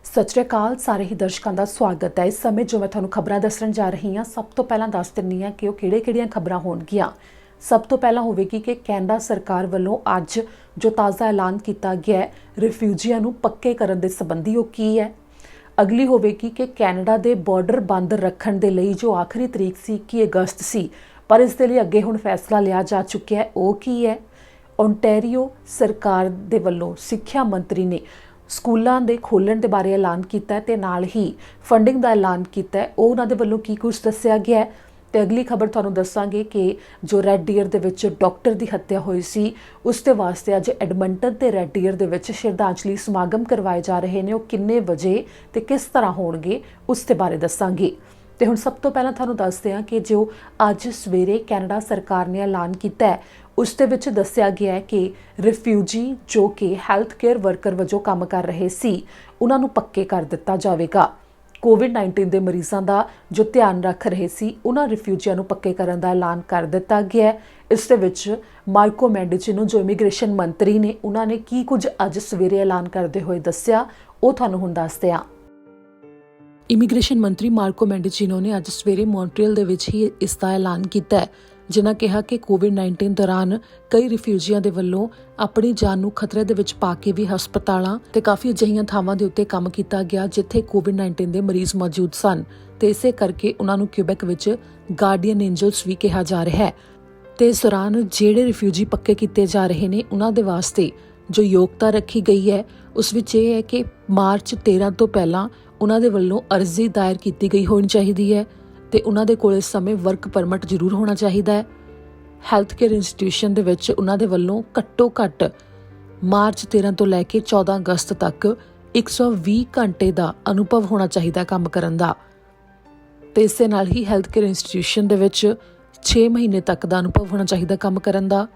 ਸਤਿ ਸ਼੍ਰੀ ਅਕਾਲ ਸਾਰੇ ਹੀ ਦਰਸ਼ਕਾਂ ਦਾ ਸਵਾਗਤ ਹੈ। ਇਸ ਸਮੇਂ ਜੋ ਮੈਂ ਤੁਹਾਨੂੰ ਖਬਰਾਂ ਦੱਸਣ ਜਾ ਰਹੀ ਹਾਂ, ਸਭ ਤੋਂ ਪਹਿਲਾਂ ਦੱਸ ਦਿੰਨੀ ਹਾਂ ਕਿ ਉਹ ਕਿਹੜੀਆਂ ਖਬਰਾਂ ਹੋਣਗੀਆਂ। ਸਭ ਤੋਂ ਪਹਿਲਾਂ ਹੋਵੇਗੀ ਕਿ ਕੈਨੇਡਾ ਸਰਕਾਰ ਵੱਲੋਂ ਅੱਜ ਜੋ ਤਾਜ਼ਾ ਐਲਾਨ ਕੀਤਾ ਗਿਆ ਹੈ ਰਿਫਿਊਜੀਆਂ ਨੂੰ ਪੱਕੇ ਕਰਨ ਦੇ ਸੰਬੰਧੀ ਉਹ ਕੀ ਹੈ। ਅਗਲੀ ਹੋਵੇਗੀ ਕਿ ਕੈਨੇਡਾ ਦੇ ਬਾਰਡਰ ਬੰਦ ਰੱਖਣ ਦੇ ਲਈ ਜੋ ਆਖਰੀ ਤਰੀਕ ਸੀ 21 ਅਗਸਤ ਸੀ, ਪਰ ਇਸ ਦੇ ਲਈ ਅੱਗੇ ਹੁਣ ਫੈਸਲਾ ਲਿਆ ਜਾ ਚੁੱਕਿਆ ਹੈ, ਉਹ ਕੀ ਹੈ। ਓਨਟਾਰੀਓ ਸਰਕਾਰ ਦੇ ਵੱਲੋਂ ਸਿੱਖਿਆ ਮੰਤਰੀ ਨੇ ਸਕੂਲਾਂ ਦੇ ਖੋਲ੍ਹਣ ਦੇ ਬਾਰੇ ਐਲਾਨ ਕੀਤਾ ਹੈ ਤੇ ਨਾਲ ਹੀ ਫੰਡਿੰਗ ਦਾ ਐਲਾਨ ਕੀਤਾ ਹੈ। ਉਹ ਉਹਨਾਂ ਦੇ ਵੱਲੋਂ ਕੀ ਕੁਝ ਦੱਸਿਆ ਗਿਆ ਹੈ। ਤੇ ਅਗਲੀ ਖਬਰ ਤੁਹਾਨੂੰ ਦੱਸਾਂਗੇ ਕਿ ਜੋ ਰੈੱਡ ਡੀਅਰ ਦੇ ਵਿੱਚ ਡਾਕਟਰ ਦੀ ਹੱਤਿਆ ਹੋਈ ਸੀ, ਉਸ ਦੇ ਵਾਸਤੇ ਅੱਜ ਐਡਮੰਟਨ ਤੇ ਰੈੱਡ ਡੀਅਰ ਦੇ ਵਿੱਚ ਸ਼ਰਧਾਂਜਲੀ ਸਮਾਗਮ ਕਰਵਾਏ ਜਾ ਰਹੇ ਨੇ। ਉਹ ਕਿੰਨੇ ਵਜੇ ਤੇ ਕਿਸ ਤਰ੍ਹਾਂ ਹੋਣਗੇ, ਉਸ ਦੇ ਬਾਰੇ ਦੱਸਾਂਗੇ। ਤੇ ਹੁਣ ਸਭ ਤੋਂ ਪਹਿਲਾਂ ਤੁਹਾਨੂੰ ਦੱਸਦੇ ਹਾਂ ਕਿ ਜੋ ਅੱਜ ਸਵੇਰੇ ਕੈਨੇਡਾ ਸਰਕਾਰ ਨੇ ਐਲਾਨ ਕੀਤਾ ਹੈ, ਉਸ ਦੇ ਵਿੱਚ ਦੱਸਿਆ ਗਿਆ ਹੈ ਕਿ ਰਿਫਿਊਜੀ ਜੋ ਕਿ ਹੈਲਥ ਕੇਅਰ ਵਰਕਰ ਵਜੋਂ ਕੰਮ ਕਰ ਰਹੇ ਸੀ, ਉਹਨਾਂ ਨੂੰ ਪੱਕੇ ਕਰ ਦਿੱਤਾ ਜਾਵੇਗਾ। ਕੋਵਿਡ-19 ਦੇ ਮਰੀਜ਼ਾਂ ਦਾ ਜੋ ਧਿਆਨ ਰੱਖ ਰਹੇ ਸੀ, ਉਹਨਾਂ ਰਿਫਿਊਜੀਆਂ ਨੂੰ ਪੱਕੇ ਕਰਨ ਦਾ ਐਲਾਨ ਕਰ ਦਿੱਤਾ ਗਿਆ ਹੈ। ਇਸ ਦੇ ਵਿੱਚ ਮਾਰਕੋ ਮੈਂਡੀਚੀ ਜੋ ਇਮੀਗ੍ਰੇਸ਼ਨ ਮੰਤਰੀ ਨੇ, ਉਹਨਾਂ ਨੇ ਕੀ ਕੁਝ ਅੱਜ ਸਵੇਰੇ ਐਲਾਨ ਕਰਦੇ ਹੋਏ ਦੱਸਿਆ, ਉਹ ਤੁਹਾਨੂੰ ਹੁਣ ਦੱਸਦੇ ਹਾਂ। ਇਮੀਗ੍ਰੇਸ਼ਨ ਮੰਤਰੀ ਮਾਰਕੋ ਮੈਂਡੀਚੀਨੋ ਨੇ ਅੱਜ ਸਵੇਰੇ ਮੌਂਟਰੀਅਲ ਦੇ ਵਿੱਚ ਹੀ ਇਸ ਦਾ ਐਲਾਨ ਕੀਤਾ ਹੈ, ਜਿਨ੍ਹਾਂ ਕਿਹਾ ਕਿ ਕੋਵਿਡ-19 ਦੌਰਾਨ ਕਈ ਰਿਫਿਊਜੀਆਂ ਦੇ ਵੱਲੋਂ ਆਪਣੀ ਜਾਨ ਨੂੰ ਖਤਰੇ ਦੇ ਵਿੱਚ ਪਾ ਕੇ ਵੀ ਹਸਪਤਾਲਾਂ ਤੇ ਕਾਫੀ ਅਜਿਹੀਆਂ ਥਾਵਾਂ ਦੇ ਉੱਤੇ ਕੰਮ ਕੀਤਾ ਗਿਆ ਜਿੱਥੇ ਕੋਵਿਡ-19 ਦੇ ਮਰੀਜ਼ ਮੌਜੂਦ ਸਨ, ਤੇ ਇਸੇ ਕਰਕੇ ਉਹਨਾਂ ਨੂੰ ਕਿਊਬੈਕ ਵਿੱਚ ਗਾਰਡੀਅਨ ਐਂਜਲਸ ਵੀ ਕਿਹਾ ਜਾ ਰਿਹਾ ਹੈ। ਤੇ ਇਸ ਦੌਰਾਨ ਜਿਹੜੇ ਰਿਫਿਊਜੀ ਪੱਕੇ ਕੀਤੇ ਜਾ ਰਹੇ ਨੇ, ਉਹਨਾਂ ਦੇ ਵਾਸਤੇ ਜੋ ਯੋਗਤਾ ਰੱਖੀ ਗਈ ਹੈ, ਉਸ ਵਿੱਚ ਇਹ ਹੈ ਕਿ ਮਾਰਚ 13 ਤੋਂ ਪਹਿਲਾਂ ਉਹਨਾਂ ਦੇ ਵੱਲੋਂ ਅਰਜ਼ੀ ਦਾਇਰ ਕੀਤੀ ਗਈ ਹੋਣੀ ਚਾਹੀਦੀ ਹੈ ਤੇ ਉਹਨਾਂ ਦੇ ਕੋਲ ਇਸ ਸਮੇਂ ਵਰਕ ਪਰਮਿਟ ਜ਼ਰੂਰ ਹੋਣਾ ਚਾਹੀਦਾ ਹੈ। ਹੈਲਥ ਕੇਅਰ ਇੰਸਟੀਟਿਊਸ਼ਨ ਦੇ ਵਿੱਚ ਉਹਨਾਂ ਦੇ ਵੱਲੋਂ ਘੱਟੋ ਘੱਟ ਮਾਰਚ 13 ਤੋਂ ਲੈ ਕੇ 14 ਅਗਸਤ ਤੱਕ 120 ਘੰਟੇ ਦਾ ਅਨੁਭਵ ਹੋਣਾ ਚਾਹੀਦਾ ਕੰਮ ਕਰਨ ਦਾ। ਤੇ ਇਸੇ ਨਾਲ ਹੀ ਹੈਲਥ ਕੇਅਰ ਇੰਸਟੀਟਿਊਸ਼ਨ ਦੇ ਵਿੱਚ 6 ਮਹੀਨੇ ਤੱਕ ਦਾ ਅਨੁਭਵ ਹੋਣਾ ਚਾਹੀਦਾ ਕੰਮ ਕਰਨ ਦਾ।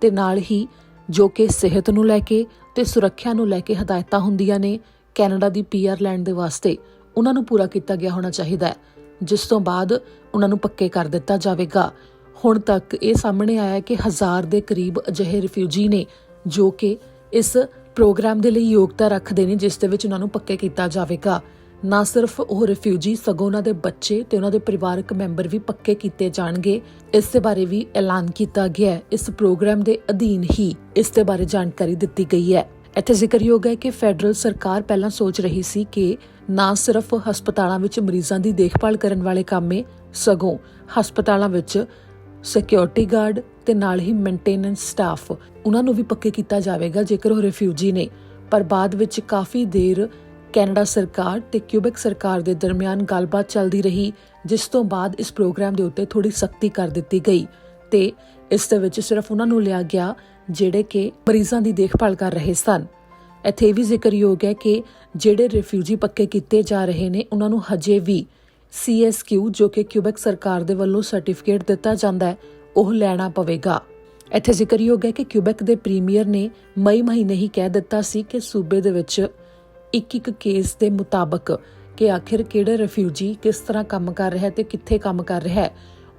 ਤੇ ਨਾਲ ਹੀ ਜੋ ਕਿ ਸਿਹਤ ਨੂੰ ਲੈ ਕੇ ਤੇ ਸੁਰੱਖਿਆ ਨੂੰ ਲੈ ਕੇ ਹਦਾਇਤਾਂ ਹੁੰਦੀਆਂ ਨੇ ਕੈਨੇਡਾ ਦੀ PR ਲੈਣ ਦੇ ਵਾਸਤੇ, ਉਹਨਾਂ ਨੂੰ ਪੂਰਾ ਕੀਤਾ ਗਿਆ ਹੋਣਾ ਚਾਹੀਦਾ ਹੈ, ਜਿਸ ਤੋਂ ਬਾਅਦ ਉਹਨਾਂ ਨੂੰ ਪੱਕੇ ਕਰ ਦਿੱਤਾ ਜਾਵੇਗਾ। ਹੁਣ ਤੱਕ ਇਹ ਸਾਹਮਣੇ ਆਇਆ ਕਿ 1000 ਦੇ ਕਰੀਬ ਅਜਿਹੇ ਰਿਫਿਊਜੀ ਨੇ ਜੋ ਕਿ ਇਸ ਪ੍ਰੋਗਰਾਮ ਦੇ ਲਈ ਯੋਗਤਾ ਰੱਖਦੇ ਨੇ, ਜਿਸ ਦੇ ਵਿੱਚ ਉਹਨਾਂ ਨੂੰ ਪੱਕੇ ਕੀਤਾ ਜਾਵੇਗਾ। ਨਾ ਸਿਰਫ ਉਹ ਰਿਫਿਊਜੀ, ਸਗੋਂ ਉਹਨਾਂ ਦੇ ਬੱਚੇ ਤੇ ਉਹਨਾਂ ਦੇ ਪਰਿਵਾਰਕ ਮੈਂਬਰ ਵੀ ਪੱਕੇ ਕੀਤੇ ਜਾਣਗੇ। ਇਸ ਦੇ ਬਾਰੇ ਵੀ ਐਲਾਨ ਕੀਤਾ ਗਿਆ ਹੈ। ਇਸ ਪ੍ਰੋਗਰਾਮ ਦੇ ਅਧੀਨ ਹੀ ਇਸ ਦੇ ਬਾਰੇ ਜਾਣਕਾਰੀ ਦਿੱਤੀ ਗਈ ਹੈ। ਇੱਥੇ ਜ਼ਿਕਰਯੋਗ ਹੈ ਕਿ ਫੈਡਰਲ ਸਰਕਾਰ ਪਹਿਲਾਂ ਸੋਚ ਰਹੀ ਸੀ ਕਿ ਨਾ ਸਿਰਫ ਹਸਪਤਾਲਾਂ ਵਿੱਚ ਮਰੀਜ਼ਾਂ ਦੀ ਦੇਖਭਾਲ ਕਰਨ ਵਾਲੇ ਕਾਮੇ, ਸਗੋਂ ਹਸਪਤਾਲਾਂ ਵਿੱਚ ਸਿਕਿਉਰਿਟੀ ਗਾਰਡ ਤੇ ਨਾਲ ਹੀ ਮੇਨਟੇਨੈਂਸ ਸਟਾਫ, ਉਹਨਾਂ ਨੂੰ ਵੀ ਪੱਕੇ ਕੀਤਾ ਜਾਵੇਗਾ ਜੇਕਰ ਉਹ ਰਿਫਿਊਜੀ ਨੇ। ਪਰ ਬਾਅਦ ਵਿੱਚ ਕਾਫੀ ਦੇਰ ਕੈਨੇਡਾ ਸਰਕਾਰ ਤੇ ਕਿਊਬੈਕ ਸਰਕਾਰ ਦੇ ਦਰਮਿਆਨ ਗੱਲਬਾਤ ਚੱਲਦੀ ਰਹੀ, ਜਿਸ ਤੋਂ ਬਾਅਦ ਇਸ ਪ੍ਰੋਗਰਾਮ ਦੇ ਉੱਤੇ ਥੋੜੀ ਸਖਤੀ ਕਰ ਦਿੱਤੀ ਗਈ ਤੇ ਇਸ ਦੇ ਵਿੱਚ ਸਿਰਫ ਉਹਨਾਂ ਨੂੰ ਲਿਆ ਗਿਆ ਜਿਹੜੇ ਕਿ ਮਰੀਜ਼ਾਂ ਦੀ ਦੇਖਭਾਲ ਕਰ ਰਹੇ ਸਨ। ਇੱਥੇ ਇਹ ਵੀ ਜ਼ਿਕਰਯੋਗ ਹੈ ਕਿ ਜਿਹੜੇ ਰਿਫਿਊਜੀ ਪੱਕੇ ਕੀਤੇ ਜਾ ਰਹੇ ਨੇ, ਉਹਨਾਂ ਨੂੰ ਹਜੇ ਵੀ CSQ ਜੋ ਕਿ ਕਿਊਬੈਕ ਸਰਕਾਰ ਦੇ ਵੱਲੋਂ ਸਰਟੀਫਿਕੇਟ ਦਿੱਤਾ ਜਾਂਦਾ ਹੈ, ਉਹ ਲੈਣਾ ਪਵੇਗਾ। ਇੱਥੇ ਜ਼ਿਕਰਯੋਗ ਹੈ ਕਿ ਕਿਊਬੈਕ ਦੇ ਪ੍ਰੀਮੀਅਰ ਨੇ ਮਈ ਮਹੀਨੇ ਹੀ ਕਹਿ ਦਿੱਤਾ ਸੀ ਕਿ ਸੂਬੇ ਦੇ ਵਿੱਚ ਇੱਕ ਕੇਸ ਦੇ ਮੁਤਾਬਕ ਕਿ ਆਖਿਰ ਕਿਹੜਾ ਰਿਫਿਊਜੀ ਕਿਸ ਤਰ੍ਹਾਂ ਕੰਮ ਕਰ ਰਿਹਾ ਤੇ ਕਿੱਥੇ ਕੰਮ ਕਰ ਰਿਹਾ ਹੈ,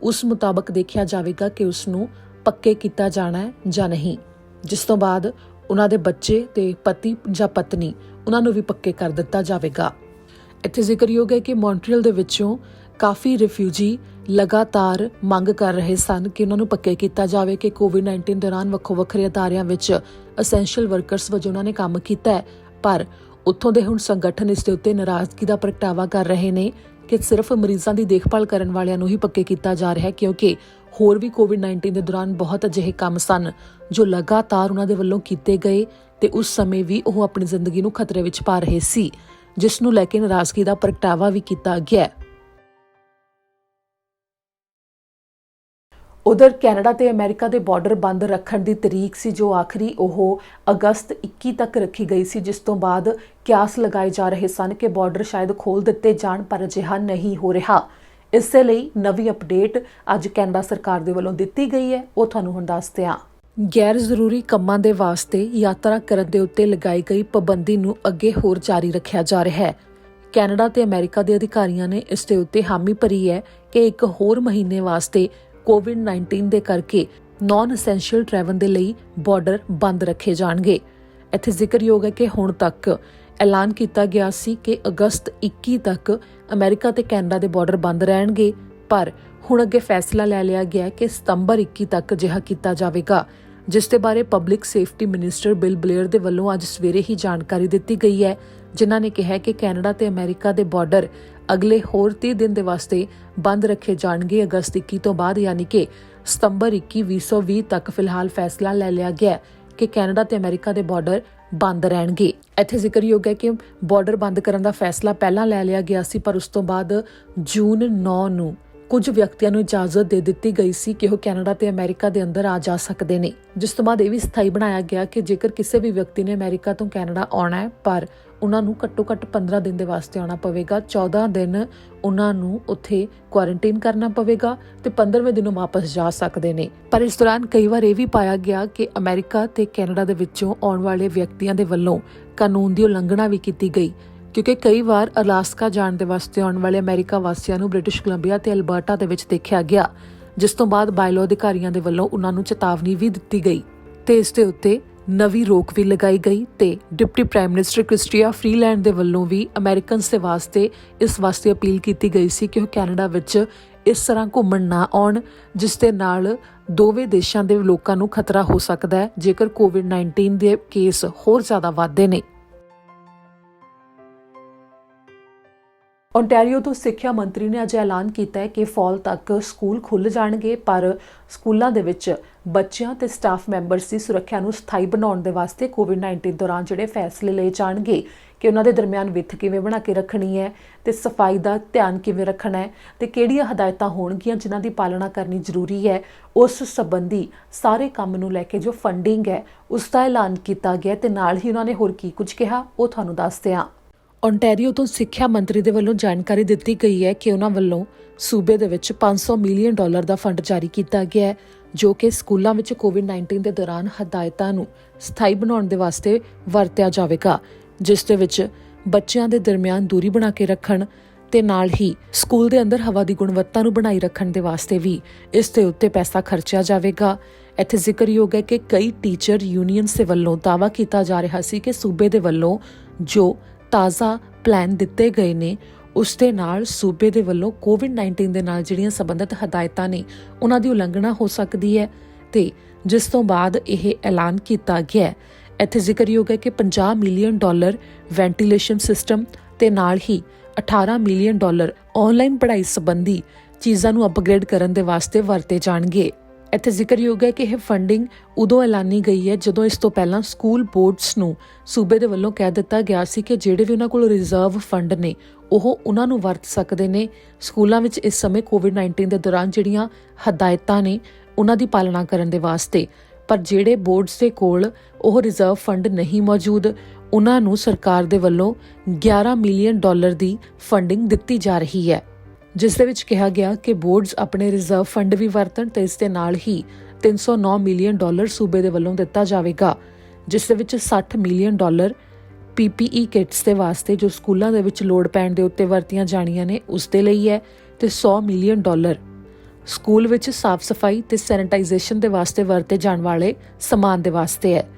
ਉਸ ਮੁਤਾਬਕ ਦੇਖਿਆ ਜਾਵੇਗਾ ਕਿ ਉਸ ਨੂੰ ਪੱਕੇ ਕੀਤਾ ਜਾਣਾ ਹੈ ਜਾਂ ਨਹੀਂ, ਜਿਸ ਤੋਂ ਬਾਅਦ ਉਹਨਾਂ ਦੇ ਬੱਚੇ ਤੇ ਪਤੀ ਜਾਂ ਪਤਨੀ, ਉਹਨਾਂ ਨੂੰ ਵੀ ਪੱਕੇ ਕਰ ਦਿੱਤਾ ਜਾਵੇਗਾ। ਇੱਥੇ ਜ਼ਿਕਰਯੋਗ ਹੈ ਕਿ ਮੌਂਟਰੀਅਲ ਦੇ ਵਿੱਚੋਂ ਕਾਫੀ ਰਿਫਿਊਜੀ ਲਗਾਤਾਰ ਮੰਗ ਕਰ ਰਹੇ ਸਨ ਕਿ ਉਹਨਾਂ ਨੂੰ ਪੱਕੇ ਕੀਤਾ ਜਾਵੇ ਕਿ ਕੋਵਿਡ-19 ਦੌਰਾਨ ਵੱਖੋ ਵੱਖਰੇ ਅਦਾਰਿਆਂ ਵਿੱਚ ਅਸੈਂਸ਼ੀਅਲ ਵਰਕਰਸ ਵਜੋਂ ਉਹਨਾਂ ਨੇ ਕੰਮ ਕੀਤਾ ਹੈ, ਪਰ ਉੱਥੋਂ ਦੇ ਹੁਣ ਸੰਗਠਨ ਇਸ ਦੇ ਉੱਤੇ ਨਾਰਾਜ਼ਗੀ ਦਾ ਪ੍ਰਗਟਾਵਾ ਕਰ ਰਹੇ ਨੇ ਕਿ ਸਿਰਫ ਮਰੀਜ਼ਾਂ ਦੀ ਦੇਖਭਾਲ ਕਰਨ ਵਾਲਿਆਂ ਨੂੰ ਹੀ ਪੱਕੇ ਕੀਤਾ ਜਾ ਰਿਹਾ ਹੈ, ਕਿਉਂਕਿ ਹੋਰ ਵੀ ਕੋਵਿਡ-19 ਦੇ ਦੌਰਾਨ ਬਹੁਤ ਅਜਿਹੇ ਕੰਮ ਸਨ ਜੋ ਲਗਾਤਾਰ ਉਹਨਾਂ ਦੇ ਵੱਲੋਂ ਕੀਤੇ ਗਏ ਤੇ ਉਸ ਸਮੇਂ ਵੀ ਉਹ ਆਪਣੀ ਜ਼ਿੰਦਗੀ ਨੂੰ ਖਤਰੇ ਵਿੱਚ ਪਾ ਰਹੇ ਸੀ, ਜਿਸ ਨੂੰ ਲੈ ਕੇ ਨਾਰਾਜ਼ਗੀ ਦਾ ਪ੍ਰਗਟਾਵਾ ਵੀ ਕੀਤਾ ਗਿਆ। ਉਧਰ ਕੈਨੇਡਾ ਤੇ ਅਮਰੀਕਾ ਦੇ ਬਾਰਡਰ ਬੰਦ ਰੱਖਣ ਦੀ ਤਰੀਕ ਸੀ ਜੋ ਆਖਰੀ ਉਹ ਅਗਸਤ 21 ਤੱਕ ਰੱਖੀ ਗਈ ਸੀ, ਜਿਸ ਤੋਂ ਬਾਅਦ ਕਿਆਸ ਲਗਾਏ ਜਾ ਰਹੇ ਸਨ ਕਿ ਬਾਰਡਰ ਸ਼ਾਇਦ ਖੋਲ੍ਹ ਦਿੱਤੇ ਜਾਣ, ਪਰ ਅਜਿਹਾ ਨਹੀਂ ਹੋ ਰਿਹਾ। ਇਸੇ ਲਈ ਨਵੀਂ ਅਪਡੇਟ ਅੱਜ ਕੈਨੇਡਾ ਸਰਕਾਰ ਦੇ ਵੱਲੋਂ ਦਿੱਤੀ ਗਈ ਹੈ, ਉਹ ਤੁਹਾਨੂੰ ਹੁਣ ਦੱਸਦੇ ਹਾਂ। ਗੈਰ ਜ਼ਰੂਰੀ ਕੰਮਾਂ ਦੇ ਵਾਸਤੇ ਯਾਤਰਾ ਕਰਨ ਦੇ ਉੱਤੇ ਲਗਾਈ ਗਈ ਪਾਬੰਦੀ ਨੂੰ ਅੱਗੇ ਹੋਰ ਜਾਰੀ ਰੱਖਿਆ ਜਾ ਰਿਹਾ ਹੈ। ਕੈਨੇਡਾ ਤੇ ਅਮਰੀਕਾ ਦੇ ਅਧਿਕਾਰੀਆਂ ਨੇ ਇਸ ਦੇ ਉੱਤੇ ਹਾਮੀ ਭਰੀ ਹੈ ਕਿ ਇੱਕ ਹੋਰ ਮਹੀਨੇ ਵਾਸਤੇ ਕੋਵਿਡ-19 ਦੇ ਕਰਕੇ ਨਾਨ ਐਸੈਂਸ਼ੀਅਲ ਟਰੈਵਲ ਦੇ ਲਈ ਬਾਰਡਰ ਬੰਦ ਰੱਖੇ ਜਾਣਗੇ। ਇੱਥੇ ਜ਼ਿਕਰਯੋਗ ਹੈ ਕਿ ਹੁਣ ਤੱਕ ਐਲਾਨ ਕੀਤਾ ਗਿਆ ਸੀ ਕਿ ਅਗਸਤ 21 ਤੱਕ ਅਮਰੀਕਾ ਤੇ ਕੈਨੇਡਾ ਦੇ ਬਾਰਡਰ ਬੰਦ ਰਹਿਣਗੇ, ਪਰ ਹੁਣ ਅੱਗੇ ਫੈਸਲਾ ਲੈ ਲਿਆ ਗਿਆ ਕਿ ਸਤੰਬਰ 21 ਤੱਕ ਅਜਿਹਾ ਕੀਤਾ ਜਾਵੇਗਾ, ਜਿਸ ਦੇ ਬਾਰੇ public safety minister bill Blair ਦੇ ਵੱਲੋਂ ਅੱਜ ਸਵੇਰੇ ਹੀ ਜਾਣਕਾਰੀ ਦਿੱਤੀ ਗਈ ਹੈ, ਜਿਨ੍ਹਾਂ ਨੇ ਕਿਹਾ ਕਿ ਕੈਨੇਡਾ ਤੇ ਅਮਰੀਕਾ ਦੇ ਬਾਰਡਰ ਅਗਲੇ ਹੋਰ 30 ਦਿਨ ਦੇ ਵਾਸਤੇ ਬੰਦ ਰੱਖੇ ਜਾਣਗੇ ਅਗਸਤ 21 ਤੋਂ ਬਾਅਦ, ਯਾਨੀ ਕਿ ਸਤੰਬਰ 21 2020 ਤੱਕ ਫਿਲਹਾਲ ਫੈਸਲਾ ਲੈ ਲਿਆ ਗਿਆ ਕਿ ਕੈਨੇਡਾ ਤੇ ਅਮਰੀਕਾ ਦੇ ਬਾਰਡਰ ਬੰਦ ਰਹਿਣਗੇ। ਇੱਥੇ ਜ਼ਿਕਰਯੋਗ ਹੈ ਕਿ ਬਾਰਡਰ ਬੰਦ ਕਰਨ ਦਾ ਫੈਸਲਾ ਪਹਿਲਾਂ ਲੈ ਲਿਆ ਗਿਆ ਸੀ, ਪਰ ਉਸ ਤੋਂ ਬਾਅਦ ਜੂਨ 9 ਨੂੰ ਕੁਝ ਵਿਅਕਤੀਆਂ ਨੂੰ ਇਜਾਜ਼ਤ ਦੇ ਦਿੱਤੀ ਗਈ ਸੀ ਕਿ ਉਹ ਕੈਨੇਡਾ ਤੇ ਅਮਰੀਕਾ ਦੇ ਅੰਦਰ ਆ ਜਾ ਸਕਦੇ ਨੇ, ਜਿਸ ਤੋਂ ਬਾਅਦ ਇਹ ਵੀ ਸਥਾਈ ਬਣਾਇਆ ਗਿਆ ਕਿ ਜੇਕਰ ਕਿਸੇ ਵੀ ਵਿਅਕਤੀ ਨੇ ਅਮਰੀਕਾ ਤੋਂ ਕੈਨੇਡਾ ਆਉਣਾ ਹੈ, ਪਰ ਉਹਨਾਂ ਨੂੰ ਘੱਟੋ-ਘੱਟ 15 ਦਿਨ ਦੇ ਵਾਸਤੇ ਆਉਣਾ ਪਵੇਗਾ, 14 ਦਿਨ ਉਹਨਾਂ ਨੂੰ ਉੱਥੇ ਕੁਆਰੰਟਾਈਨ ਕਰਨਾ ਪਵੇਗਾ ਤੇ 15ਵੇਂ ਦਿਨ ਵਾਪਸ ਜਾ ਸਕਦੇ ਨੇ। ਪਰ ਇਸ ਦੌਰਾਨ ਕਈ ਵਾਰ ਇਹ ਵੀ ਪਾਇਆ ਗਿਆ ਕਿ ਅਮਰੀਕਾ ਤੇ ਕੈਨੇਡਾ ਦੇ ਵਿੱਚੋਂ ਆਉਣ ਵਾਲੇ ਵਿਅਕਤੀਆਂ ਦੇ ਵੱਲੋਂ ਕਾਨੂੰਨ ਦੀ ਉਲੰਘਣਾ ਵੀ ਕੀਤੀ ਗਈ, ਕਿਉਂਕਿ ਕਈ ਵਾਰ ਅਲਾਸਕਾ ਜਾਣ ਦੇ ਵਾਸਤੇ ਆਉਣ ਵਾਲੇ ਅਮਰੀਕਾ ਵਾਸੀਆਂ ਨੂੰ ਬ੍ਰਿਟਿਸ਼ ਕੋਲੰਬੀਆ ਤੇ ਅਲਬਰਟਾ ਦੇ ਵਿੱਚ ਦੇਖਿਆ ਗਿਆ, ਜਿਸ ਤੋਂ ਬਾਅਦ ਬਾਇਲੋ ਅਧਿਕਾਰੀਆਂ ਦੇ ਵੱਲੋਂ ਉਹਨਾਂ ਨੂੰ ਚੇਤਾਵਨੀ ਵੀ ਦਿੱਤੀ ਗਈ ਤੇ ਇਸ ਦੇ ਉੱਤੇ ਨਵੀਂ ਰੋਕ ਵੀ ਲਗਾਈ ਗਈ ਤੇ deputy prime minister Christy Freeland ਦੇ ਵੱਲੋਂ ਵੀ ਅਮਰੀਕਨਸ ਦੇ ਵਾਸਤੇ ਇਸ ਵਾਸਤੇ ਅਪੀਲ ਕੀਤੀ ਗਈ ਸੀ ਕਿ ਉਹ ਕੈਨੇਡਾ ਵਿੱਚ ਇਸ ਤਰ੍ਹਾਂ ਘੁੰਮਣ ਨਾ ਆਉਣ, ਜਿਸ ਦੇ ਨਾਲ ਦੋਵੇਂ ਦੇਸ਼ਾਂ ਦੇ ਲੋਕਾਂ ਨੂੰ ਖਤਰਾ ਹੋ ਸਕਦਾ ਹੈ ਜੇਕਰ ਕੋਵਿਡ-19 ਦੇ ਕੇਸ ਹੋਰ ਜ਼ਿਆਦਾ ਵਧਦੇ ਨੇ। ਓਨਟਾਰੀਓ ਤੋਂ ਸਿੱਖਿਆ ਮੰਤਰੀ ਨੇ ਅੱਜ ਐਲਾਨ ਕੀਤਾ ਹੈ ਕਿ ਫਾਲ ਤੱਕ ਸਕੂਲ ਖੁੱਲ੍ਹ ਜਾਣਗੇ, ਪਰ ਸਕੂਲਾਂ ਦੇ ਵਿੱਚ ਬੱਚਿਆਂ ਤੇ ਸਟਾਫ ਮੈਂਬਰਸ ਦੀ ਸੁਰੱਖਿਆ ਨੂੰ ਸਥਾਈ ਬਣਾਉਣ ਦੇ ਵਾਸਤੇ ਕੋਵਿਡ-19 ਦੌਰਾਨ ਜਿਹੜੇ ਫੈਸਲੇ ਲਏ ਜਾਣਗੇ ਕਿ ਉਹਨਾਂ ਦੇ ਦਰਮਿਆਨ ਵਿੱਥ ਕਿਵੇਂ ਬਣਾ ਕੇ ਰੱਖਣੀ ਹੈ ਤੇ ਸਫਾਈ ਦਾ ਧਿਆਨ ਕਿਵੇਂ ਰੱਖਣਾ ਹੈ ਤੇ ਕਿਹੜੀਆਂ ਹਦਾਇਤਾਂ ਹੋਣਗੀਆਂ ਜਿਨ੍ਹਾਂ ਦੀ ਪਾਲਣਾ ਕਰਨੀ ਜ਼ਰੂਰੀ ਹੈ, ਉਸ ਸੰਬੰਧੀ ਸਾਰੇ ਕੰਮ ਨੂੰ ਲੈ ਕੇ ਜੋ ਫੰਡਿੰਗ ਹੈ ਉਸ ਦਾ ਐਲਾਨ ਕੀਤਾ ਗਿਆ ਤੇ ਨਾਲ ਹੀ ਉਹਨਾਂ ਨੇ ਹੋਰ ਕੀ ਕੁਝ ਕਿਹਾ ਉਹ ਤੁਹਾਨੂੰ ਦੱਸਦੇ ਹਾਂ। ਓਨਟਾਰੀਓ ਤੋਂ ਸਿੱਖਿਆ ਮੰਤਰੀ ਦੇ ਵੱਲੋਂ ਜਾਣਕਾਰੀ ਦਿੱਤੀ ਗਈ ਹੈ ਕਿ ਉਹਨਾਂ ਵੱਲੋਂ ਸੂਬੇ ਦੇ ਵਿੱਚ $500 ਮਿਲੀਅਨ ਦਾ ਫੰਡ ਜਾਰੀ ਕੀਤਾ ਗਿਆ ਹੈ, ਜੋ ਕਿ ਸਕੂਲਾਂ ਵਿੱਚ ਕੋਵਿਡ-19 ਦੇ ਦੌਰਾਨ ਹਦਾਇਤਾਂ ਨੂੰ ਸਥਾਈ ਬਣਾਉਣ ਦੇ ਵਾਸਤੇ ਵਰਤਿਆ ਜਾਵੇਗਾ, ਜਿਸ ਦੇ ਵਿੱਚ ਬੱਚਿਆਂ ਦੇ ਦਰਮਿਆਨ ਦੂਰੀ ਬਣਾ ਕੇ ਰੱਖਣ ਤੇ ਨਾਲ ਹੀ ਸਕੂਲ ਦੇ ਅੰਦਰ ਹਵਾ ਦੀ ਗੁਣਵੱਤਾ ਨੂੰ ਬਣਾਈ ਰੱਖਣ ਦੇ ਵਾਸਤੇ ਵੀ ਇਸ ਦੇ ਉੱਤੇ ਪੈਸਾ ਖਰਚਿਆ ਜਾਵੇਗਾ। ਇੱਥੇ ਜ਼ਿਕਰਯੋਗ ਹੈ ਕਿ ਕਈ ਟੀਚਰ ਯੂਨੀਅਨਸ ਦੇ ਵੱਲੋਂ ਦਾਅਵਾ ਕੀਤਾ ਜਾ ਰਿਹਾ ਸੀ ਕਿ ਸੂਬੇ ਦੇ ਵੱਲੋਂ ਜੋ ਤਾਜ਼ਾ ਪਲਾਨ ਦਿੱਤੇ ਗਏ ਨੇ ਉਸ ਦੇ ਨਾਲ ਸੂਬੇ ਦੇ ਵੱਲੋਂ ਕੋਵਿਡ-19 ਦੇ ਨਾਲ ਜਿਹੜੀਆਂ ਸੰਬੰਧਿਤ ਹਦਾਇਤਾਂ ਨੇ ਉਹਨਾਂ ਦੀ ਉਲੰਘਣਾ ਹੋ ਸਕਦੀ ਹੈ ਤੇ ਜਿਸ ਤੋਂ ਬਾਅਦ ਇਹ ਐਲਾਨ ਕੀਤਾ ਗਿਆ। ਇੱਥੇ ਜ਼ਿਕਰਯੋਗ ਹੈ ਕਿ $50 ਮਿਲੀਅਨ ਵੈਂਟੀਲੇਸ਼ਨ ਸਿਸਟਮ ਤੇ ਨਾਲ ਹੀ $18 ਮਿਲੀਅਨ ਆਨਲਾਈਨ ਪੜ੍ਹਾਈ ਸੰਬੰਧੀ ਚੀਜ਼ਾਂ ਨੂੰ ਅਪਗ੍ਰੇਡ ਕਰਨ ਦੇ ਵਾਸਤੇ ਵਰਤੇ ਜਾਣਗੇ। ਇੱਥੇ ਜ਼ਿਕਰਯੋਗ ਹੈ ਕਿ ਇਹ ਫੰਡਿੰਗ ਉਦੋਂ ਐਲਾਨੀ ਗਈ ਹੈ ਜਦੋਂ ਇਸ ਤੋਂ ਪਹਿਲਾਂ ਸਕੂਲ ਬੋਰਡਸ ਨੂੰ ਸੂਬੇ ਦੇ ਵੱਲੋਂ ਕਹਿ ਦਿੱਤਾ ਗਿਆ ਸੀ ਕਿ ਜਿਹੜੇ ਵੀ ਉਹਨਾਂ ਕੋਲ ਰਿਜ਼ਰਵ ਫੰਡ ਨੇ ਉਹ ਉਹਨਾਂ ਨੂੰ ਵਰਤ ਸਕਦੇ ਨੇ ਸਕੂਲਾਂ ਵਿੱਚ ਇਸ ਸਮੇਂ ਕੋਵਿਡ-19 ਦੇ ਦੌਰਾਨ ਜਿਹੜੀਆਂ ਹਦਾਇਤਾਂ ਨੇ ਉਹਨਾਂ ਦੀ ਪਾਲਣਾ ਕਰਨ ਦੇ ਵਾਸਤੇ। ਪਰ ਜਿਹੜੇ ਬੋਰਡਸ ਦੇ ਕੋਲ ਉਹ ਰਿਜ਼ਰਵ ਫੰਡ ਨਹੀਂ ਮੌਜੂਦ ਉਹਨਾਂ ਨੂੰ ਸਰਕਾਰ ਦੇ ਵੱਲੋਂ $11 ਮਿਲੀਅਨ ਦੀ ਫੰਡਿੰਗ ਦਿੱਤੀ ਜਾ ਰਹੀ ਹੈ, ਜਿਸ ਦੇ ਵਿੱਚ ਕਿਹਾ ਗਿਆ ਕਿ ਬੋਰਡਸ ਆਪਣੇ ਰਿਜ਼ਰਵ ਫੰਡ ਵੀ ਵਰਤਣ ਤੇ ਇਸ ਦੇ ਨਾਲ ਹੀ $309 ਮਿਲੀਅਨ ਸੂਬੇ ਦੇ ਵੱਲੋਂ ਦਿੱਤਾ ਜਾਵੇਗਾ, ਜਿਸ ਦੇ ਵਿੱਚ $60 ਮਿਲੀਅਨ PPE ਕਿਟਸ ਦੇ ਵਾਸਤੇ ਜੋ ਸਕੂਲਾਂ ਦੇ ਵਿੱਚ ਲੋੜ ਪੈਣ ਦੇ ਉੱਤੇ ਵਰਤੀਆਂ ਜਾਣੀਆਂ ਨੇ ਉਸ ਦੇ ਲਈ ਹੈ ਤੇ $100 ਮਿਲੀਅਨ ਸਕੂਲ ਵਿੱਚ ਸਾਫ਼ ਸਫਾਈ ਤੇ ਸੈਨੀਟਾਈਜ਼ੇਸ਼ਨ ਦੇ ਵਾਸਤੇ ਵਰਤੇ ਜਾਣ ਵਾਲੇ ਸਮਾਨ ਦੇ ਵਾਸਤੇ ਹੈ,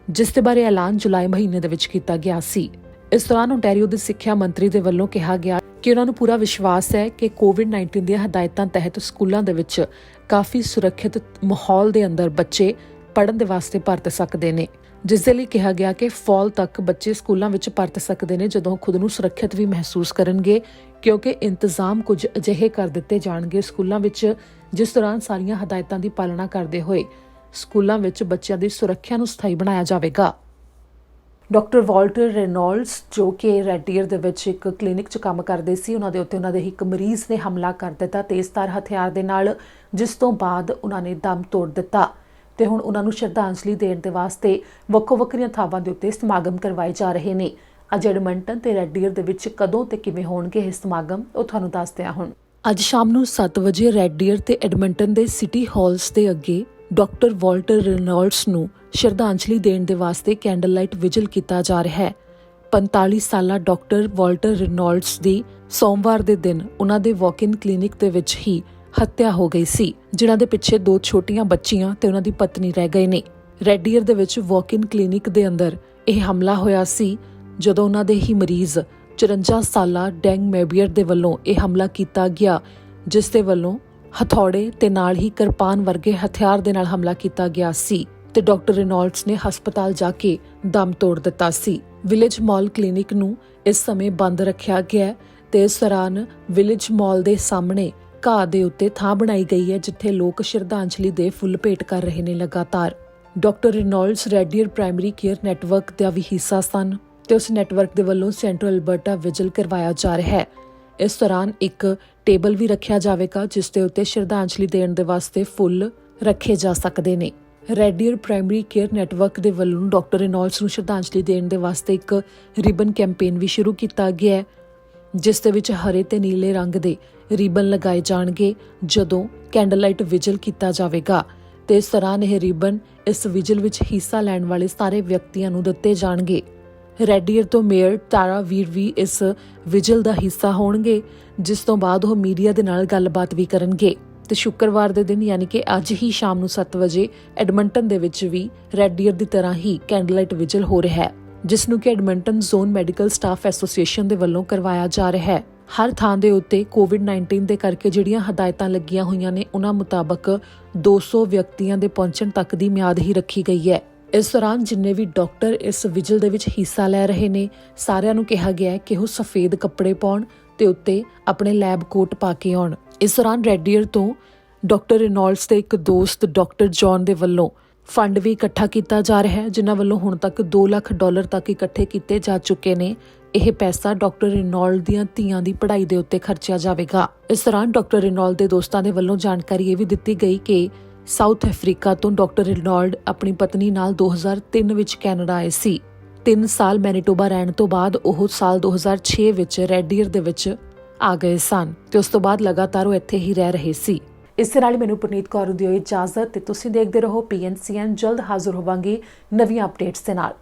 ਜਿਸ ਦੇ ਬਾਰੇ ਐਲਾਨ ਜੁਲਾਈ ਮਹੀਨੇ ਦੇ ਵਿੱਚ ਕੀਤਾ ਗਿਆ ਸੀ। ਇਸ ਦੌਰਾਨ ਓਨਟਾਰੀਓ ਦੇ ਸਿੱਖਿਆ ਮੰਤਰੀ ਦੇ ਵੱਲੋਂ ਕਿਹਾ ਗਿਆ ਕਿ ਉਹਨਾਂ ਨੂੰ ਪੂਰਾ ਵਿਸ਼ਵਾਸ ਹੈ ਕਿ ਕੋਵਿਡ-19 ਦੀਆਂ ਹਦਾਇਤਾਂ ਤਹਿਤ ਸਕੂਲਾਂ ਦੇ ਵਿੱਚ ਕਾਫੀ ਸੁਰੱਖਿਅਤ ਮਾਹੌਲ ਦੇ ਅੰਦਰ ਬੱਚੇ ਪੜ੍ਹਨ ਦੇ ਵਾਸਤੇ ਪਰਤ ਸਕਦੇ ਨੇ, ਜਿਸ ਦੇ ਲਈ ਕਿਹਾ ਗਿਆ ਕਿ ਫਾਲ ਤੱਕ ਬੱਚੇ ਸਕੂਲਾਂ ਵਿੱਚ ਪਰਤ ਸਕਦੇ ਨੇ ਜਦੋਂ ਖੁਦ ਨੂੰ ਸੁਰੱਖਿਅਤ ਵੀ ਮਹਿਸੂਸ ਕਰਨਗੇ, ਕਿਉਂਕਿ ਇੰਤਜ਼ਾਮ ਕੁਝ ਅਜਿਹੇ ਕਰ ਦਿੱਤੇ ਜਾਣਗੇ ਸਕੂਲਾਂ ਵਿੱਚ ਜਿਸ ਦੌਰਾਨ ਸਾਰੀਆਂ ਹਦਾਇਤਾਂ ਦੀ ਪਾਲਣਾ ਕਰਦੇ ਹੋਏ ਸਕੂਲਾਂ ਵਿੱਚ ਬੱਚਿਆਂ ਦੀ ਸੁਰੱਖਿਆ ਨੂੰ ਸਥਾਈ ਬਣਾਇਆ ਜਾਵੇਗਾ। ਡਾਕਟਰ ਵਾਲਟਰ ਰੇਨੋਲਡਸ ਜੋ ਕਿ ਰੈਡ ਡੀਅਰ ਦੇ ਵਿੱਚ ਇੱਕ ਕਲੀਨਿਕ 'ਚ ਕੰਮ ਕਰਦੇ ਸੀ, ਉਹਨਾਂ ਦੇ ਉੱਤੇ ਉਹਨਾਂ ਦੇ ਇੱਕ ਮਰੀਜ਼ ਨੇ ਹਮਲਾ ਕਰ ਦਿੱਤਾ ਤੇਜ਼ਧਾਰ ਹਥਿਆਰ ਦੇ ਨਾਲ, ਜਿਸ ਤੋਂ ਬਾਅਦ ਉਹਨਾਂ ਨੇ ਦਮ ਤੋੜ ਦਿੱਤਾ ਤੇ ਹੁਣ ਉਹਨਾਂ ਨੂੰ ਸ਼ਰਧਾਂਜਲੀ ਦੇਣ ਦੇ ਵਾਸਤੇ ਵੱਖੋ-ਵੱਖਰੀਆਂ ਥਾਵਾਂ ਦੇ ਉੱਤੇ ਸਮਾਗਮ ਕਰਵਾਏ ਜਾ ਰਹੇ ਨੇ। ਅੱਜ ਐਡਮੰਟਨ ਤੇ ਰੈਡ ਡੀਅਰ ਦੇ ਵਿੱਚ ਕਦੋਂ ਤੇ ਕਿਵੇਂ ਹੋਣਗੇ ਇਹ ਸਮਾਗਮ ਉਹ ਤੁਹਾਨੂੰ ਦੱਸਦੇ ਹਾਂ। ਹੁਣ ਅੱਜ ਸ਼ਾਮ ਨੂੰ 7 ਵਜੇ ਰੈਡ ਡੀਅਰ ਤੇ ਐਡਮੰਟਨ ਦੇ ਸਿਟੀ ਹਾਲਸ ਦੇ ਅੱਗੇ ਡਾਕਟਰ ਵਾਲਟਰ ਰੇਨੋਲਡਸ ਨੂੰ ਸ਼ਰਧਾਂਜਲੀ ਦੇਣ ਦੇ ਵਾਸਤੇ ਕੈਂਡਲ ਲਾਈਟ ਵਿਜਲ ਕੀਤਾ ਜਾ ਰਿਹਾ ਹੈ। 45 ਸਾਲਾ ਡਾਕਟਰ ਵਾਲਟਰ ਰੇਨੋਲਡਸ ਦੀ ਸੋਮਵਾਰ ਦੇ ਦਿਨ ਉਹਨਾਂ ਦੇ ਵਾਕ-ਇਨ ਕਲੀਨਿਕ ਦੇ ਵਿੱਚ ਹੀ ਹੱਤਿਆ ਹੋ ਗਈ ਸੀ, ਜਿਨ੍ਹਾਂ ਦੇ ਪਿੱਛੇ 2 ਛੋਟੀਆਂ ਬੱਚੀਆਂ ਤੇ ਉਹਨਾਂ ਦੀ ਪਤਨੀ ਰਹਿ ਗਏ ਨੇ। ਰੈਡ ਡੀਅਰ ਦੇ ਵਿੱਚ ਵਾਕ-ਇਨ ਕਲੀਨਿਕ ਦੇ ਅੰਦਰ ਇਹ ਹਮਲਾ ਹੋਇਆ ਸੀ ਜਦੋਂ ਉਹਨਾਂ ਦੇ ਹੀ ਮਰੀਜ਼ 54 ਸਾਲਾ ਡੈਂਗ ਮੈਬੀਅਰ ਦੇ ਵੱਲੋਂ ਇਹ ਹਮਲਾ ਕੀਤਾ ਗਿਆ, ਜਿਸ ਦੇ ਵੱਲੋਂ ਹਥੌੜੇ ਤੇ ਨਾਲ ਹੀ ਕਿਰਪਾਨ ਵਰਗੇ ਹਥਿਆਰ ਦੇ ਨਾਲ ਹਮਲਾ ਕੀਤਾ ਗਿਆ ਸੀ ਤੇ ਡਾਕਟਰ ਰੇਨੋਲਡਸ ਨੇ ਹਸਪਤਾਲ ਜਾ ਕੇ ਦਮ ਤੋੜ ਦਿੱਤਾ ਸੀ। ਵਿਲੇਜ ਮਾਲ ਕਲੀਨਿਕ ਨੂੰ ਇਸ ਸਮੇਂ ਬੰਦ ਰੱਖਿਆ ਗਿਆ ਹੈ ਤੇ ਇਸ ਦੌਰਾਨ ਵਿਲੇਜ ਮਾਲ ਦੇ ਸਾਹਮਣੇ ਘਾਹ ਦੇ ਉੱਤੇ ਥਾਂ ਬਣਾਈ ਗਈ ਹੈ, ਜਿੱਥੇ ਲੋਕ ਸ਼ਰਧਾਂਜਲੀ ਦੇ ਫੁੱਲ ਭੇਟ ਕਰ ਰਹੇ ਨੇ। ਲਗਾਤਾਰ doctor Reynolds Red Deer primary care network ਦਾ ਵੀ ਹਿੱਸਾ ਸਨ ਤੇ ਉਸ ਨੈਟਵਰਕ ਦੇ ਵੱਲੋਂ ਸੈਂਟਰਲ ਅਲਬਰਟਾ ਵਿਜਲ ਕਰਵਾਇਆ ਜਾ ਰਿਹਾ ਹੈ। ਇਸ ਦੌਰਾਨ ਇੱਕ ਟੇਬਲ ਵੀ ਰੱਖਿਆ ਜਾਵੇਗਾ, ਜਿਸ ਦੇ ਉੱਤੇ ਸ਼ਰਧਾਂਜਲੀ ਦੇਣ ਦੇ ਵਾਸਤੇ ਫੁੱਲ ਰੱਖੇ ਜਾ ਸਕਦੇ ਨੇ। Red Deer primary care network ਦੇ ਵੱਲੋਂ ਡਾਕਟਰ ਰੇਨੋਲਡਸ ਨੂੰ ਸ਼ਰਧਾਂਜਲੀ ਦੇਣ ਦੇ ਵਾਸਤੇ ਇੱਕ ਰਿਬਨ ਕੈਂਪੇਨ ਵੀ ਸ਼ੁਰੂ ਕੀਤਾ ਗਿਆ ਹੈ, ਜਿਸ ਦੇ ਵਿੱਚ ਹਰੇ ਤੇ ਨੀਲੇ ਰੰਗ ਦੇ ਰਿਬਨ ਲਗਾਏ ਜਾਣਗੇ ਜਦੋਂ ਕੈਂਡਲ ਲਾਈਟ ਵਿਜਲ ਕੀਤਾ ਜਾਵੇਗਾ ਤੇ ਇਸ ਦੌਰਾਨ ਇਹ ਰਿਬਨ ਇਸ ਵਿਜਲ ਵਿੱਚ ਹਿੱਸਾ ਲੈਣ ਵਾਲੇ ਸਾਰੇ ਵਿਅਕਤੀਆਂ ਨੂੰ ਦਿੱਤੇ ਜਾਣਗੇ। ਰੈਡ ਡੀਅਰ ਤੋਂ ਮੇਅਰ ਤਾਰਾ ਵੀਰ ਵੀ ਇਸ ਵਿਜਲ ਦਾ ਹਿੱਸਾ ਹੋਣਗੇ, ਜਿਸ ਤੋਂ ਬਾਅਦ ਉਹ ਮੀਡੀਆ ਦੇ ਨਾਲ ਗੱਲਬਾਤ ਵੀ ਕਰਨਗੇ ਤੇ ਸ਼ੁੱਕਰਵਾਰ ਦੇ ਦਿਨ ਯਾਨੀ ਕਿ ਅੱਜ ਹੀ ਸ਼ਾਮ ਨੂੰ 7 ਵਜੇ ਐਡਮੰਟਨ ਦੇ ਵਿੱਚ ਵੀ ਰੈਡ ਡੀਅਰ ਦੀ ਤਰ੍ਹਾਂ ਹੀ ਕੈਂਡਲ ਲਾਈਟ ਵਿਜਲ ਹੋ ਰਿਹਾ ਹੈ, ਜਿਸ ਨੂੰ ਕਿ Edmonton zone medical staff association ਦੇ ਵੱਲੋਂ ਕਰਵਾਇਆ ਜਾ ਰਿਹਾ ਹੈ। ਹਰ ਥਾਂ ਦੇ ਉੱਤੇ ਕੋਵਿਡ-19 ਦੇ ਕਰਕੇ ਜਿਹੜੀਆਂ ਹਦਾਇਤਾਂ ਲੱਗੀਆਂ ਹੋਈਆਂ ਨੇ, ਉਹਨਾਂ ਮੁਤਾਬਕ 200 ਵਿਅਕਤੀਆਂ ਦੇ ਪਹੁੰਚਣ ਤੱਕ ਦੀ ਮਿਆਦ ਹੀ ਰੱਖੀ ਗਈ ਹੈ। ਇਸ ਦੌਰਾਨ ਜਿੰਨੇ ਵੀ ਡਾਕਟਰ ਇਸ ਵਿਜਲ ਦੇ ਵਿੱਚ ਹਿੱਸਾ ਲੈ ਰਹੇ ਨੇ, ਸਾਰਿਆਂ ਨੂੰ ਕਿਹਾ ਗਿਆ ਹੈ ਕਿ ਉਹ ਸਫੇਦ ਕੱਪੜੇ ਪਾਉਣ ਤੇ ਉੱਤੇ ਆਪਣੇ ਲੈਬ ਕੋਟ ਪਾ ਕੇ ਆਉਣ। ਇਸ ਦੌਰਾਨ ਰੈਡ ਡੀਅਰ ਤੋਂ ਡਾਕਟਰ ਰੇਨੋਲਡਸ ਦੇ ਇੱਕ ਦੋਸਤ ਡਾਕਟਰ ਜੌਨ ਦੇ ਵੱਲੋਂ ਫੰਡ ਵੀ ਇਕੱਠਾ ਕੀਤਾ ਜਾ ਰਿਹਾ ਹੈ, ਜਿਨ੍ਹਾਂ ਵੱਲੋਂ ਹੁਣ ਤੱਕ $2 ਲੱਖ ਤੱਕ ਇਕੱਠੇ ਕੀਤੇ ਜਾ ਚੁੱਕੇ ਨੇ। ਇਹ ਪੈਸਾ ਡਾਕਟਰ ਰੇਨੋਲਡ ਦੀਆਂ ਧੀਆਂ ਦੀ ਪੜ੍ਹਾਈ ਦੇ ਉੱਤੇ ਖਰਚਿਆ ਜਾਵੇਗਾ। ਇਸ ਦੌਰਾਨ ਡਾਕਟਰ ਰੇਨੋਲਡ ਦੇ ਦੋਸਤਾਂ ਦੇ ਵੱਲੋਂ ਜਾਣਕਾਰੀ ਇਹ ਵੀ ਦਿੱਤੀ ਗਈ ਕਿ ਸਾਊਥ ਅਫਰੀਕਾ ਤੋਂ ਡਾਕਟਰ ਰੇਨੋਲਡ ਆਪਣੀ ਪਤਨੀ ਨਾਲ 2003 ਵਿੱਚ ਕੈਨੇਡਾ ਆਏ ਸੀ। 3 ਸਾਲ ਮੈਨੀਟੋਬਾ ਰਹਿਣ ਤੋਂ ਬਾਅਦ ਉਹ ਸਾਲ 2006 ਵਿੱਚ ਰੈਡ ਡੀਅਰ ਦੇ ਵਿੱਚ ਆ ਗਏ ਸਨ ਤੇ ਉਸ ਤੋਂ ਬਾਅਦ ਲਗਾਤਾਰ ਉਹ ਇੱਥੇ ਹੀ ਰਹਿ ਰਹੇ ਸੀ। ਇਸ ਦੇ ਨਾਲ ਮੈਨੂੰ ਪੁਨੀਤ ਕੌਰ ਦਿਓ ਇਜਾਜ਼ਤ ਤੇ ਤੁਸੀਂ ਦੇਖਦੇ ਰਹੋ PNCN। ਜਲਦ ਹਾਜ਼ਰ ਹੋਵਾਂਗੀ ਨਵੀਆਂ ਅਪਡੇਟਸ ਦੇ ਨਾਲ।